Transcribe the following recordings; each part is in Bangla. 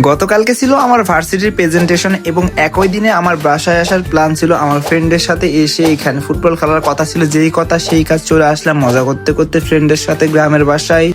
গতকালকে ছিল আমার ভার্সিটির প্রেজেন্টেশন এবং একই দিনে আমার বাসায় আসার প্ল্যান ছিল। আমার ফ্রেন্ডের সাথে এসে এখানে ফুটবল খেলার কথা ছিল, যেই কথা সেই কাজ, চলে আসলাম মজা করতে করতে ফ্রেন্ডের সাথে গ্রামের বাসায়।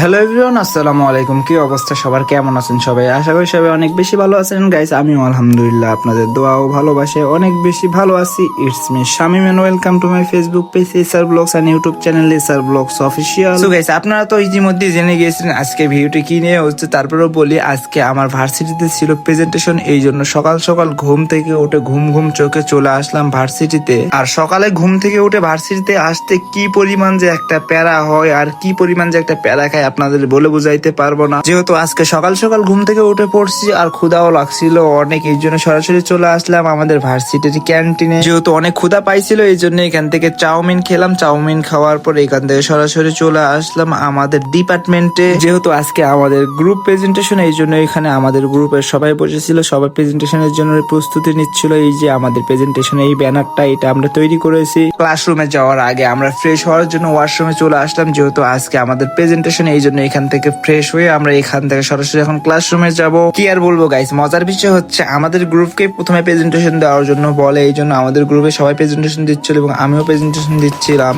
হ্যালো এভরিওয়ান, আসসালামু আলাইকুম। কি অবস্থা সবার, কেমন আছেন সবাই? আশা করি সবাই অনেক বেশি ভালো আছেন গাইস। আমিও আলহামদুলিল্লাহ আপনাদের দোয়া ও ভালোবাসে অনেক বেশি ভালো আছি। It's me Shamim and welcome to my Facebook page SR blogs and YouTube channel SR blogs official. So guys, আপনারা তো ইতিমধ্যে জেনে গিয়েছিলেন আজকে ভিডিওটি কি নিয়ে হচ্ছে। তারপরেও বলি, আজকে আমার ভার্সিটিতে ছিল প্রেজেন্টেশন, এই জন্য সকাল সকাল ঘুম থেকে উঠে ঘুম ঘুম চোখে চলে আসলাম ভার্সিটিতে। আর সকালে ঘুম থেকে উঠে ভার্সিটিতে আসতে কি পরিমাণ যে একটা প্যারা হয় আর কি পরিমাণ যে একটা প্যারা খায় আপনাদের বলে বুঝাইতে পারবো না। যেহেতু আজকে সকাল সকাল ঘুম থেকে উঠে পড়ছি আর ক্ষুধাও লাগছিল অনেক, এই জন্য সরাসরি চলে আসলাম আমাদের ভার্সিটির ক্যান্টিনে। যেহেতু অনেক ক্ষুধা পাইছিল এই জন্য এখান থেকে চাউমিন খেলাম। চাউমিন খাওয়ার পর এখান থেকে সরাসরি চলে আসলাম আমাদের ডিপার্টমেন্টে। যেহেতু আজকে আমাদের গ্রুপ প্রেজেন্টেশন, এই জন্য এখানে আমাদের গ্রুপের সবাই বসেছিল, সবাই প্রেজেন্টেশনের জন্য প্রস্তুতি নিচ্ছিল। এই যে আমাদের প্রেজেন্টেশনের এই ব্যানারটা, এটা আমরা তৈরি করেছি। ক্লাসরুমে যাওয়ার আগে আমরা ফ্রেশ হওয়ার জন্য ওয়াশরুমে চলে আসলাম, যেহেতু আজকে আমাদের প্রেজেন্টেশন, এই জন্য এখান থেকে ফ্রেশ হয়ে আমরা এখান থেকে সরাসরি এখন ক্লাসরুমে যাব। কি আর বলবো গাইস, মজার বিষয় হচ্ছে আমাদের গ্রুপকে প্রথমে প্রেজেন্টেশন দেওয়ার জন্য বলে, এই জন্য আমাদের গ্রুপে সবাই প্রেজেন্টেশন দিচ্ছিল এবং আমিও প্রেজেন্টেশন দিচ্ছিলাম।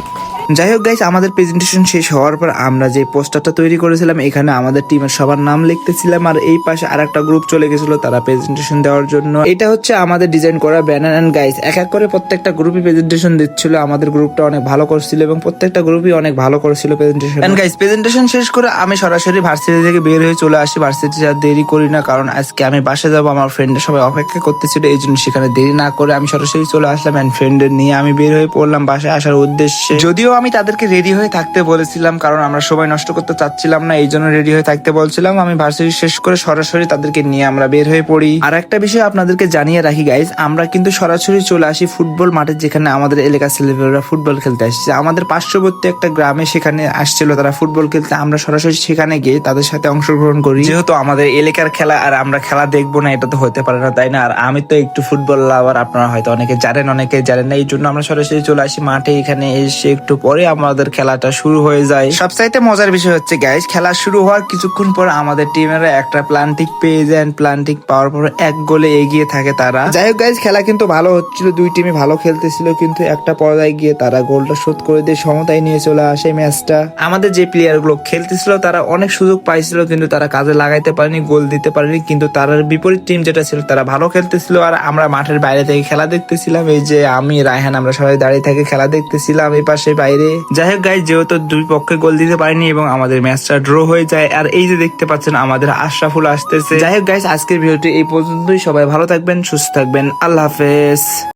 যাই হোক গাইস, আমাদের প্রেজেন্টেশন শেষ হওয়ার পর আমরা যে পোস্টারটা তৈরি করেছিলাম এখানে আমাদের টিমের সবার নাম লিখতেছিলাম, আর এই পাশে আর একটা গ্রুপ চলে গেছিল তারা প্রেজেন্টেশন দেওয়ার জন্য। এটা হচ্ছে আমাদের ডিজাইন করা ব্যানার। এন্ড গাইস, এক এক করে প্রত্যেকটা গ্রুপই প্রেজেন্টেশন দিচ্ছিল। আমাদের গ্রুপটা অনেক ভালো করছিল এবং প্রত্যেকটা গ্রুপই অনেক ভালো করেছিল প্রেজেন্টেশন। এন্ড গাইস, প্রেজেন্টেশন শেষ করে আমি সরাসরি ভার্সিটি থেকে বের হয়ে চলে আসি। ভার্সিটি আর দেরি করি না, কারণ আজকে আমি বাসা যাবো। আমার ফ্রেন্ডের সবাই অপেক্ষা করতেছিল, এই জন্য সেখানে দেরি না করে আমি সরাসরি চলে আসলাম এন্ড ফ্রেন্ডের নিয়ে আমি বের হয়ে পড়লাম বাসায় আসার উদ্দেশ্যে। যদিও আমি তাদেরকে রেডি হয়ে থাকতে বলেছিলাম, কারণ আমরা সময় নষ্ট করতে চাচ্ছিলাম না, এই জন্য রেডি হয়ে থাকতে বলছিলাম। আমি ভার্সিটি শেষ করে সরাসরি তাদেরকে নিয়ে আমরা বের হয়ে পড়ি। আর একটা বিষয় আপনাদেরকে জানিয়ে রাখি গাইস, আমরা কিন্তু সরাসরি চলে আসি ফুটবল মাঠে, যেখানে আমাদের এলাকার ছেলেমেয়েরা ফুটবল খেলতে আসছে। আমাদের পার্শ্ববর্তী একটা গ্রামে সেখানে আসছিল তারা ফুটবল খেলতে। আমরা সরাসরি সেখানে গিয়ে তাদের সাথে অংশগ্রহণ করি। যেহেতু আমাদের এলাকার খেলা আর আমরা খেলা দেখবো না, এটা তো হতে পারে না, তাই না? আর আমি তো একটু ফুটবল লাভার, আপনারা হয়তো অনেকে জানেন অনেকে জানেন না, এই জন্য আমরা সরাসরি চলে আসি মাঠে। এখানে এসে একটু পরে আমাদের খেলাটা শুরু হয়ে যায়। সবচাইতে মজার বিষয় হচ্ছে গাইস, খেলা শুরু হওয়ার কিছুক্ষণ পর আমাদের টিমেরা একটা প্লান্টিক পেয়ে যায়। প্লান্টিক পাওয়ার পর এক গোলে এগিয়ে থাকে তারা। যাই হোক গাইস, খেলা কিন্তু ভালো হচ্ছিল, দুই টিমই ভালো খেলতেছিল, কিন্তু একটা পর্যায়ে গিয়ে তারা গোলটা শোধ করে দিয়ে সমতায় নিয়ে চলে আসে ম্যাচটা। আমাদের যে প্লেয়ার গুলো খেলতেছিল তারা অনেক সুযোগ পাইছিল, কিন্তু তারা কাজে লাগাইতে পারেনি, গোল দিতে পারেনি। কিন্তু তার বিপরীত টিম যেটা ছিল তারা ভালো খেলতেছিল আর আমরা মাঠের বাইরে থেকে খেলা দেখতেছিলাম। এই যে আমি, রায়হান, আমরা সবাই দাঁড়িয়ে থেকে খেলা দেখতেছিলাম এই পাশে বাইরে। যাই হোক গাইস, যেহেতু দুই পক্ষে গোল দিতে পারেনি এবং আমাদের ম্যাচটা ড্র হয়ে যায়। আর এই যে দেখতে পাচ্ছেন আমাদের আশরাফুল আসতেছে। যাই হোক গাইস, আজকের ভিডিওটি এই পর্যন্তই। সবাই ভালো থাকবেন, সুস্থ থাকবেন, আল্লাহ হাফেজ।